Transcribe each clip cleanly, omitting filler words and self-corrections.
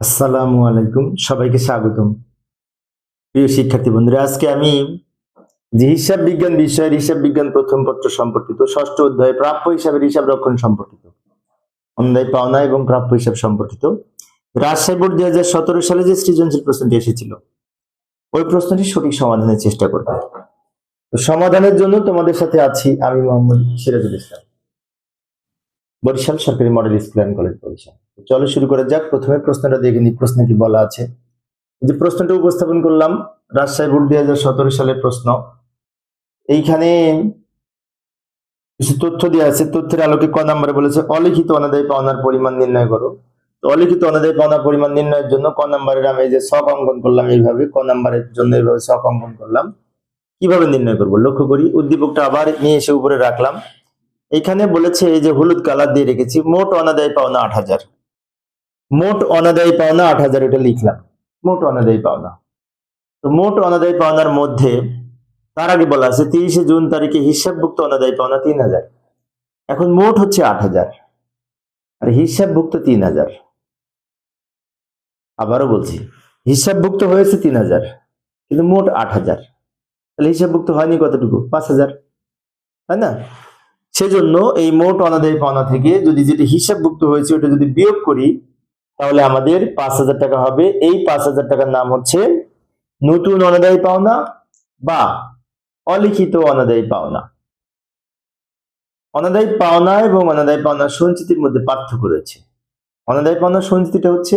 আসসালামু আলাইকুম, সবাইকে স্বাগতম। প্রিয় শিক্ষার্থী বন্ধুরা, আজকে আমি যে হিসাব বিজ্ঞান বিষয়ের হিসাব বিজ্ঞান প্রথম পত্র সম্পর্কিত ষষ্ঠ অধ্যায় প্রাপ্য হিসাবের হিসাব রক্ষণ সম্পর্কিত অন্যায় পাওনা এবং প্রাপ্য হিসাব সম্পর্কিত রাজশাহী বোর্ড 2017 সালে যে সৃজনশীল প্রশ্নটি এসেছিল ওই প্রশ্নটি সঠিক সমাধানের চেষ্টা করব। তো সমাধানের জন্য তোমাদের সাথে আছি আমি মোহাম্মদ সিরাজুল ইসলাম, বরিশাল সরকারি model school and college Barishal. চলো শুরু করা যাক। প্রথমে প্রশ্নটা দেখে নিই, প্রশ্নে কি বলা আছে। যে প্রশ্নটা উপস্থাপন করলাম রাজশাহী বোর্ড 2017 সালের প্রশ্ন। এইখানে কিছু তথ্য দেওয়া আছে, তথ্যের আলোকে ক নম্বরে বলেছে অলিখিত অনাদায়ী পাওনার পরিমাণ নির্ণয় করো। তো অলিখিত অনাদায়ী পাওনার পরিমাণ নির্ণয়ের জন্য ক নম্বরের আমি এই যে ছক অঙ্কন করলাম, এইভাবে ক নম্বরের জন্য এইভাবে ছক অঙ্কন করলাম। কিভাবে নির্ণয় করব লক্ষ্য করি। উদ্দীপকটা আবার নিয়ে এসে উপরে রাখলাম। এখানে বলেছে এই যে হলুদ কালার দিয়ে রেখেছি, মোট অনাদায়ী পাওনা 8,000। মোট অনাদায়ী পাওনা 8,000, এটা লিখলাম মোট অনাদায়ী পাওনা। তো মোট অনাদায়ী পাওনার মধ্যে তার আগে বলা আছে 30শে জুন তারিখে হিসাবভুক্ত অনাদায়ী পাওনা 3,000। এখন মোট হচ্ছে 8,000 আর হিসাবভুক্ত 3,000। আবারও বলছি, হিসাবভুক্ত হয়েছে 3,000 কিন্তু মোট 8,000, তাহলে হিসাবভুক্ত হয়নি কতটুকু? 5,000, তাই না? সেজন্য এই মোট অনাদায়ী পাওনা থেকে যদি যেটা হিসাবভুক্ত হয়েছে ওটা যদি বিয়োগ করি তাহলে আমাদের 5,000 টাকা হবে। এই 5,000 টাকার নাম হচ্ছে নতুন অনাদায়ী পাওনা বা অলিখিত অনাদায়ী পাওনা। অনাদায়ী পাওনা এবং অনাদায়ী পাওনা সঞ্চিতির মধ্যে পার্থক্য রয়েছে। অনাদায়ী পাওনা সঞ্চিতিটা হচ্ছে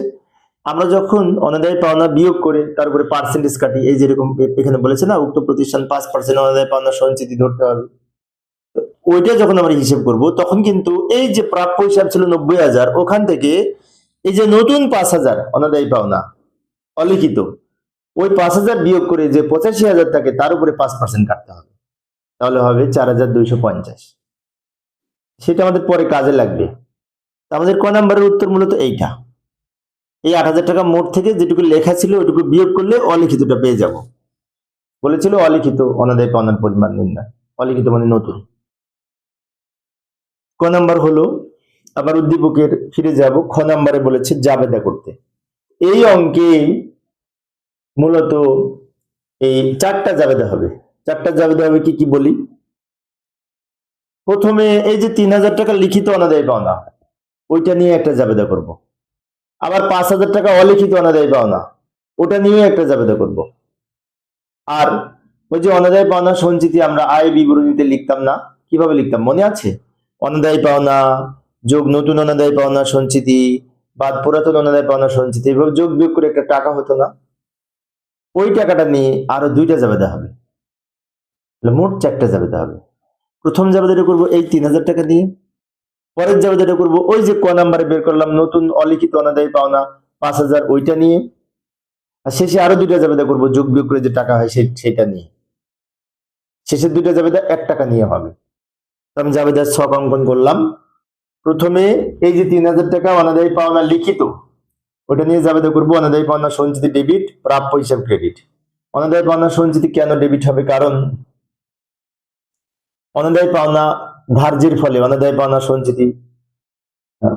আমরা যখন অনাদায়ী পাওনা বিয়োগ করে তার উপরে পার্সেন্টেজ কাটি, এই যেরকম এখানে বলেছে না, উক্ত প্রতিষ্ঠান 5% অনাদায়ী পাওনা সঞ্চিতি ধরতে হবে। ওইটা যখন আমরা হিসেব করব তখন কিন্তু এই যে প্রাপ্য হিসাব ছিল 90,000, ওখান থেকে এই যে নতুন 5,000 অনাদায়ী পাওনা অলিখিত, ওই 5,000 বিয়োগ করে যে 85,000 থাকে তার উপরে 5% কাটতে হবে, তাহলে হবে 4,250। সেটা আমাদের পরে কাজে লাগবে। আমাদের ক নম্বরের উত্তর মূলত এইটা। এই 8,000 টাকা মোট থেকে যেটুকু লেখা ছিল ওইটুকু বিয়োগ করলে অলিখিতটা পেয়ে যাব। বলেছিল অলিখিত অনাদায়ী পাওনার পরিমাণ নির্ণয়, অলিখিত মানে নতুন। ক নাম্বার হলো, আবার উদ্দীপকের ফিরে যাব, খ নাম্বারে বলেছে জাবেদা করতে। এই অঙ্কে মূলত এই 4টা জাবেদা হবে। 4টা জাবেদা হবে কি কি বলি। প্রথমে এই যে 3,000 টাকা লিখিত অনাদায়ী পাওনা, ওইটা নিয়ে একটা জাবেদা করব। আবার 5,000 টাকা অলিখিত অনাদায়ী পাওনা, ওটা নিয়ে একটা জাবেদা করব। আর ওই যে অনাদায়ী পাওনা সঞ্চিতি আমরা আয় বিবরণীতে লিখতাম না, কিভাবে লিখতাম মনে আছে? অনাদায়ী পাওনা যোগ নতুন অনাদায়ী পাওনা সঞ্চিতি বাদ পুরাতন অনাদায়ী পাওনা সঞ্চিতি, এভাবে যোগ বিয়োগ করে একটা টাকা হতো না? ওই টাকাটা নিয়ে আরো 2টা জাবেদা হবে, মোট 4টা জাবেদা হবে। প্রথম জাবেদাটা করব এই 3,000 টাকা দিয়ে। পরের জাবেদাটা করব ওই যে ক নাম্বারে বের করলাম নতুন অলিখিত অনাদায়ী পাওনা 5,000, ওইটা নিয়ে। আর শেষে আরো 2টা জাবেদা করব যোগ বিয়োগ করে যে টাকা হয় সেটা নিয়ে। শেষের 2টা জাবেদা 1 টাকা নিয়ে হবে। আমি জাবেদার ছক অঙ্কন করলাম। প্রথমে এই যে 3,000 টাকা অনাদায়ী পাওনা লিখিত, ওটা নিয়ে জাবেদা করব অনাদায়ী পাওনা সঞ্চিতি ডেবিট, প্রাপ্য হিসাব ক্রেডিট। অনাদায়ী পাওনা সঞ্চিতি কেন ডেবিট হবে? কারণ অনাদায়ী পাওনা ধার্যের ফলে অনাদায়ী পাওনা সঞ্চিতি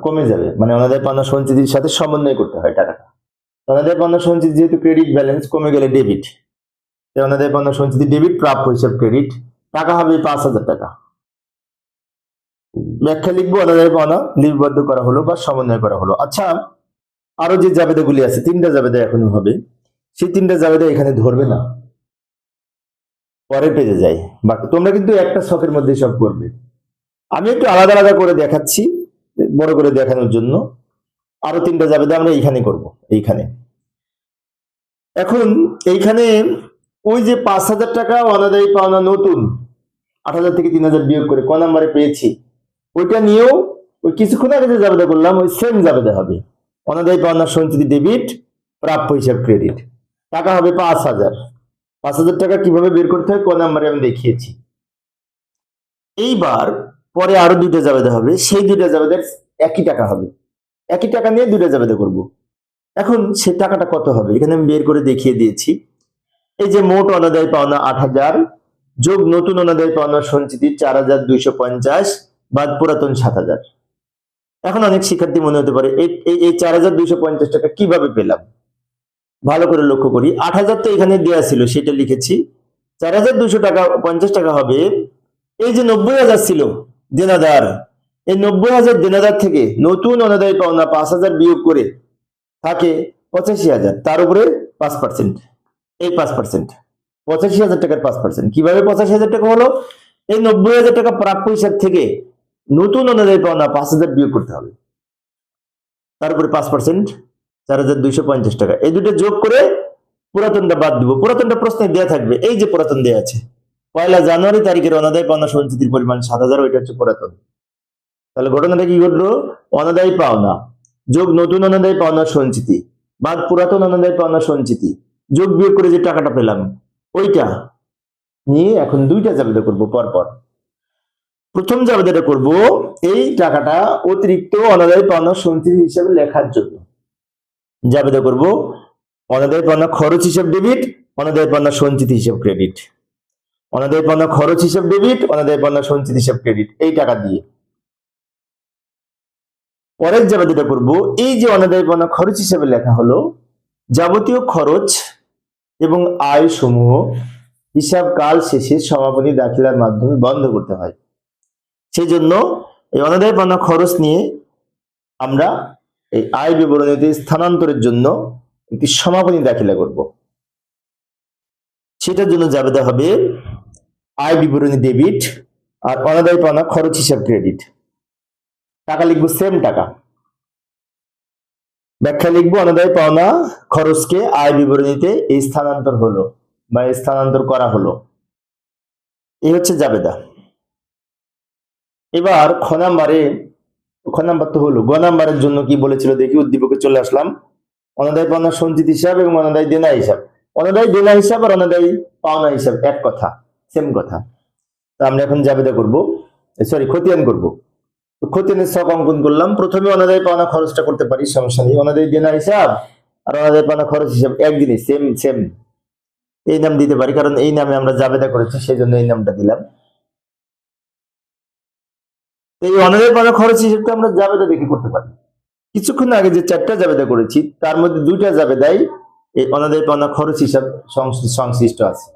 কমে যাবে, মানে অনাদায়ী পাওনা সঞ্চিতির সাথে সমন্বয় করতে হয় টাকাটা। অনাদায়ী পাওনা সঞ্চিতি যেহেতু ক্রেডিট ব্যালেন্স, কমে গেলে ডেবিট, অনাদায়ী পাওনা সঞ্চিতি ডেবিট, প্রাপ্য হিসাব ক্রেডিট। টাকা হবে 5,000 টাকা। ব্যাখ্যা লিখবো, অনাদায়ী পাওনা লিপিবদ্ধ করা হলো বা সমন্বয় করা হলো। আচ্ছা, আরো যে জাবেদাগুলি আছে, 3টা জাবেদা এখনো হবে, সেই 3টা জাবেদা এখানে ধরবে না, পরের পেজে যাই। বাকি তোমরা কিন্তু একটা ছকের মধ্যে সব করবে। আমি একটু আলাদা আলাদা করে দেখাচ্ছি বড় করে দেখানোর জন্য। আরো 3টা জাবেদা আমরা এইখানে করব, এইখানে। এখন এইখানে ওই যে 5,000 টাকা অনাদায়ী পাওনা নতুন 8,000 থেকে 3,000 বিয়োগ করে ক নাম্বারে পেয়েছি, ওইটা নিয়েও ওই কিছুক্ষণ আগে যে জাবেদা করলাম ওই সেম জাবেদা হবে। অনাদায়ী পাওনা সঞ্চিতি ডেবিট, প্রাপ্য হিসাব ক্রেডিট। টাকা হবে 5,000। 5,000 টাকা কিভাবে বের করতে হয় ক নাম্বারে আমি দেখিয়েছি। এইবার পরে আরো 2টা জাবেদা হবে, সেই 2টা জাবেদার একই টাকা হবে। একই টাকা নিয়ে 2টা জাবেদা করব। এখন সে টাকাটা কত হবে এখানে আমি বের করে দেখিয়ে দিয়েছি। এই যে মোট অনাদায়ী পাওনা 8,000 যোগ নতুন অনাদায়ী পাওনা সঞ্চিতি 4,250 বাদ পুরাতন 7,000। এখন অনেক শিক্ষার্থী মনে হতে পারে এই 4250 টাকা কিভাবে পেলাম। ভালো করে লক্ষ্য করি, 8000 তো এখানে দেওয়া ছিল, সেটা লিখেছি। 4250 টাকা হবে এই যে 90,000 ছিল দেনাদার, এই 90,000 দেনাদার থেকে নতুন অনাদায়ী পাওনা 5,000 বিয়োগ করে থাকে 85,000, তার উপরে 5%। এই 5%, 85,000 টাকার 5%। কিভাবে 85,000 টাকা হলো? এই 90,000 টাকা প্রাপ্য হিসাব থেকে নতুন অনাদায়ী পাওনা 5,000 বিয়োগ করতে হবে, তার উপরে 5%, 4250 টাকা। এই দুটো যোগ করে পুরাতনটা বাদ দিব। পুরাতনটা প্রশ্নে দেওয়া থাকবে, এই যে পুরাতন দেওয়া আছে, 1 জানুয়ারি তারিখের অনাদায়ী পাওনা সঞ্চিতির পরিমাণ 7,000, ওইটা হচ্ছে পুরাতন। তাহলে ঘটনাটা কি ঘটলো? অনাদায়ী পাওনা যোগ নতুন অনাদায়ী পাওনা সঞ্চিতি বাদ পুরাতন অনাদায়ী পাওনা সঞ্চিতি যোগ বিয়োগ করে যে টাকাটা পেলাম, ওইটা নিয়ে এখন দুইটা জাবেদা করব পরপর। প্রথম জাবেদাটা করব এই টাকাটা অতিরিক্ত অনাদায়ী পাওনা সঞ্চিতি হিসেবে লেখার জন্য। জাবেদা করব অনাদায়ী পাওনা খরচ হিসাব ডেবিট, অনাদায়ী পাওনা সঞ্চিতি হিসাব ক্রেডিট। অনাদায়ী পাওনা খরচ হিসাব ডেবিট, অনাদায়ী পাওনা সঞ্চিতি হিসাব ক্রেডিট, এই টাকা দিয়ে। পরের জাবেদাটা করব এই যে অনাদায়ী পাওনা খরচ হিসাবে লেখা হলো, যাবতীয় খরচ এবং আয় সমূহ হিসাব কাল শেষে সমাপনী দাখিলার মাধ্যমে বন্ধ করতে হয়। সেই জন্য এই অনাদায়ী পাওনা খরচ নিয়ে আমরা এই আয় বিবরণীতে স্থানান্তরের জন্য একটি সমাপনী দাখিলা করব। সেটার জন্য জাবেদা হবে আয় বিবরণী ডেবিট আর অনাদায়ী পাওনা খরচ হিসাব ক্রেডিট। টাকা লিখবো সেম টাকা, ব্যাখ্যা লিখবো অনাদায়ী পাওনা খরচকে আয় বিবরণীতে এই স্থানান্তর হলো বা স্থানান্তর করা হলো। এই হচ্ছে জাবেদা। এবার খ নাম্বার তো হলো। গ নাম্বারের জন্য কি বলেছিল দেখি, উদ্দীপকে চলে আসলাম। অনাদায়ী পাওনা সঞ্চিত হিসাব এবং অনাদায়ী দেনা হিসাব। অনাদায়ী দেনা হিসাব আর অনাদায়ী পাওনা হিসাব এক কথা, সেম কথা। তো আমরা এখন জাবেদা করব, খতিয়ান করব। খতিয়ানের ছক অঙ্কন করলাম। প্রথমে অনাদায়ী পাওনা খরচটা করতে পারি, সমস্যা নেই। অনাদায়ী দেনা হিসাব আর অনাদায়ী পাওনা খরচ হিসাব একদিনই, সেম। এই নাম দিতে পারি, কারণ এই নামে আমরা জাবেদা করেছি, সেই জন্য এই নামটা দিলাম। এই অনাদায়ী পাওনা খরচ হিসেবটা আমরা জাবেদা দেখে করতে পারি। কিছুক্ষণ আগে যে 4টা জাবেদা করেছি, তার মধ্যে 2টা জাবেদাই এই অনাদায়ী পাওনা খরচ হিসাব সংশ্লিষ্ট আছে,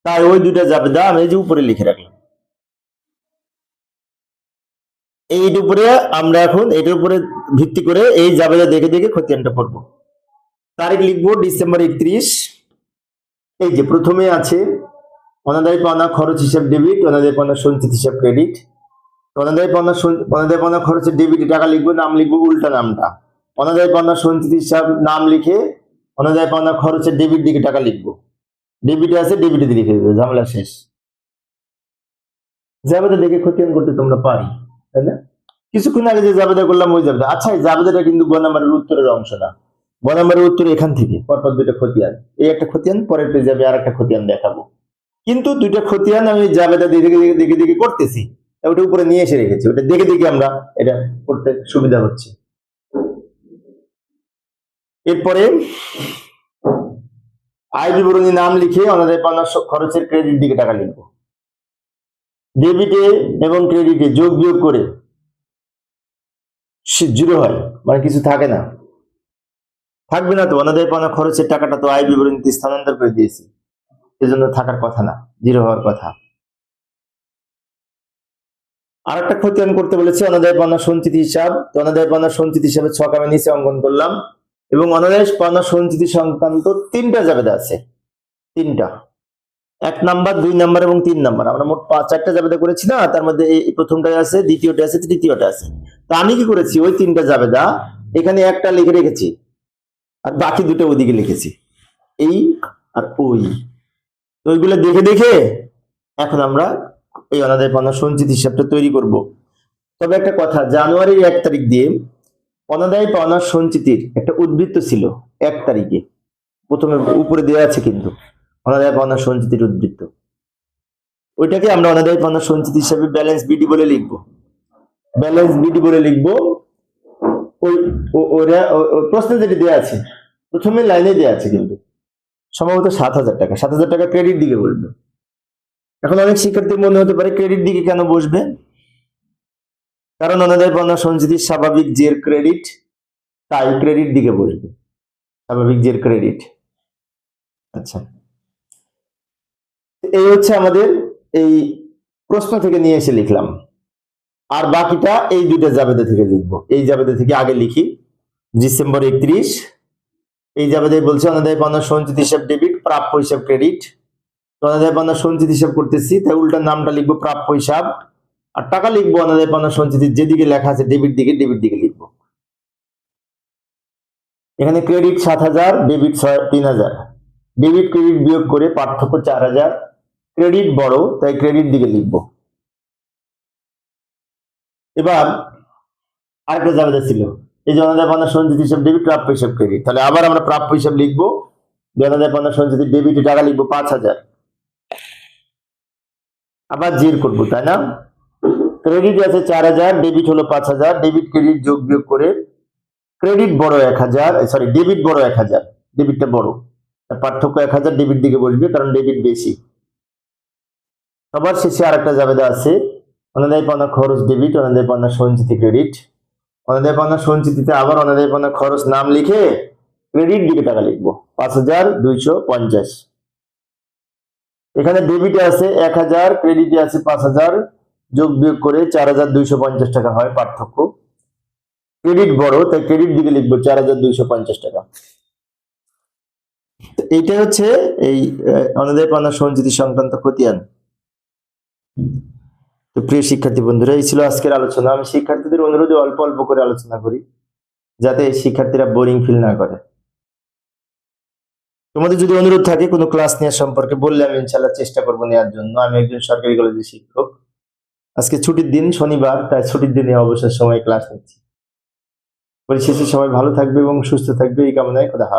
তাই ওই 2টা জাবেদা আমি এই যে উপরে লিখে রাখলাম। এইর উপরে আমরা এখন এটার উপরে ভিত্তি করে এই জাবেদা দেখে দেখে খতিয়ানটা পড়ব। তারিখ লিখবো ডিসেম্বর 31। এই যে প্রথমে আছে অনাদায়ী পাওনা খরচ হিসাব ডেবিট, অনাদায়ী পাওনা সঞ্চিত হিসাব ক্রেডিট। অনাদায়ী পাওনা খরচের ডেবিটে টাকা লিখবো, নাম লিখবো উল্টা নামটা। অনাদায়ী পাওনা সঞ্চিত হিসাব নাম লিখে অনাদায়ী পাওনা খরচের ডেবিট দিকে টাকা লিখবো। ডেবিটে আছে, ডেবিটে দিয়ে লিখে দেবো, ঝামেলা শেষ। জাবেদা দেখে খতিয়ান করতে তোমরা পারি, তাই না? কিছুক্ষণ আগে যে জাবেদা করলাম ওই জাবেদা। আচ্ছা, এই জাবেদাটা কিন্তু গ নাম্বারের উত্তরের অংশ না। গ নাম্বারের উত্তর এখান থেকে পরপর 2টা খতিয়ান, এই একটা খতিয়ান, পরের পেজে যাবে আর একটা খতিয়ান দেখাবো। কিন্তু 2টা খতিয়ান আমি জাবেদা দেখে দেখে করতেছি, ওটা উপরে নিয়ে এসে রেখেছি, ওটা দেখে দেখে আমরা এটা করতে সুবিধা হচ্ছে। এরপরে আয় বিবরণী নাম লিখে অনাদায়ী পাওনা খরচের ক্রেডিট দিকে টাকা লিখবো। ডেবিটে এবং ক্রেডিটে যোগ বিয়োগ করে 0 হয়, মানে কিছু থাকে না, থাকবে না তো। অনাদায়ী পাওনা খরচের টাকাটা তো আয় বিবরণীতে স্থানান্তর করে দিয়েছি, সেজন্য থাকার কথা না, 0 হওয়ার কথা। আর একটা খতিয়ান করতে বলেছে অনাদায়ী পাওনা সঞ্চিত হিসাব। অনাদায়ী পাওনা সঞ্চিত হিসাবে ছক আমি নিচে অঙ্কন করলাম, এবং অনাদায়ী পাওনা সঞ্চিতি সংক্রান্ত 3টা জাবেদা আছে, 3টা, 1 নাম্বার, 2 নাম্বার এবং 3 নাম্বার। আমরা মোট 4টা জাবেদা করেছি না, তার মধ্যে এই প্রথমটাই আছে, দ্বিতীয়টা আছে, তৃতীয়টা আছে। তো আমি কি করেছি, ওই 3টা জাবেদা এখানে একটা লিখে রেখেছি আর বাকি 2টা ওইদিকে লিখেছি, এই আর ওই। তো ওইগুলো দেখে দেখে এখন আমরা এই অনাদায়ী পাওনা সঞ্চিত হিসাবটা তৈরি করব। তবে একটা কথা, জানুয়ারির 1 তারিখ দিয়ে অনাদায়ী পাওনা সঞ্চিতির একটা উদ্বৃত্ত ছিল 1 তারিখে, প্রথমে উপরে দেওয়া আছে কিন্তু অনাদায়ী পাওনা সঞ্চিতির উদ্বৃত্ত, ওইটাকে আমরা অনাদায়ী পাওনা সঞ্চিত হিসাবে ব্যালেন্স বিডি বলে লিখবো। ব্যালেন্স বিডি বলে লিখবো। ওই প্রশ্নে যেটি দেওয়া আছে প্রথমে লাইনে দেওয়া আছে, কিন্তু সম্ভবত 7,000 টাকা, 7,000 টাকা ক্রেডিট দিকে বলবে। এখন অনেক শিক্ষার্থীর মনে হতে পারে ক্রেডিট দিকে কেন বসবে, কারণ অনাদায় পাওনা সঞ্চিতির স্বাভাবিক জের ক্রেডিট, তাই ক্রেডিট দিকে বসবে, স্বাভাবিক জের ক্রেডিট। আচ্ছা, এই হচ্ছে আমাদের এই প্রশ্ন থেকে নিয়ে এসে লিখলাম, আর বাকিটা এই দুইটা জাবেদা থেকে লিখবো। এই জাবেদা থেকে আগে লিখি, ডিসেম্বর 31, এই জাবেদায় বলছে অনাদায় পাওনা সঞ্চিত হিসাব ডেবিট, প্রাপ্য হিসাব ক্রেডিট। অনাদায় পাওনা সঞ্চিত হিসাব করতেছি, তাই উল্টা নামটা লিখবো প্রাপ্য হিসাব, আর টাকা লিখবো অনাদায় পাওনা সঞ্চিতির যেদিকে লেখা আছে ডেবিট দিকে, ডেবিট দিকে লিখবো। এখানে ক্রেডিট 7,000, ডেবিট 3,000, ডেবিট ক্রেডিট বিয়োগ করে পার্থক্য 4,000, ক্রেডিট বড় তাই ক্রেডিট দিকে লিখবো। এবার আরেকটা জাবেদা ছিল, এই যে অনাদায় পাওনা সঞ্চিত হিসাব ডেবিট, প্রাপ্য হিসাব ক্রেডিট, তাহলে আবার আমরা প্রাপ্য হিসাব লিখবো, অনাদায় পাওনা সঞ্চিত ডেবিটে টাকা লিখবো 5,000, আবার জের করবো, তাই না? ক্রেডিট আছে 4,000, ডেবিট হলো 5,000, ডেবিট ক্রেডিট যোগ বিয়োগ করে ক্রেডিট বড় 1,000, সরি ডেবিট বড় 1,000, ডেবিটটা বড়, পার্থক্য 1,000 ডেবিট দিকে বসবে কারণ ডেবিট বেশি। সবার শেষে আরেকটা জাবেদা আছে, অনাদায় পাওনা খরচ ডেবিট, অনাদায় পাওনা সঞ্চিতি ক্রেডিট। অনাদায় পাওনা সঞ্চিতিতে আবার অনাদায় পাওনা খরচ নাম লিখে ক্রেডিট দিকে টাকা লিখবো 5,250। এখানে ডেবিটে আছে 1,000, ক্রেডিটে আছে 5,000, যোগ বিয়োগ করে 4,250 টাকা হয় পার্থক্য। ক্রেডিট বড় তাই ক্রেডিট দিকে লিখবো 4,250 টাকা। এইটাই হচ্ছে এই অনাদায় পাওনা সঞ্চিতি সংক্রান্ত খতিয়ান। তো প্রিয় শিক্ষার্থী বন্ধুরা, এই ছিল আজকের আলোচনা। আমি শিক্ষার্থীদের অনুরোধে অল্প অল্প করে আলোচনা করি, যাতে শিক্ষার্থীরা বোরিং ফিল না করে। তোমাদের যদি অনুরোধ থাকে কোনো ক্লাস নেওয়ার সম্পর্কে বললে আমি ইনশাল্লাহ চেষ্টা করবো নেওয়ার জন্য। আমি একজন সরকারি কলেজের শিক্ষক, আজকে ছুটির দিন, শনিবার, তাই ছুটির দিনে অবসর সময় ক্লাস নিচ্ছি। পরিশেষে সবাই ভালো থাকবে এবং সুস্থ থাকবে এই কামনায় খোদা হাফেজ।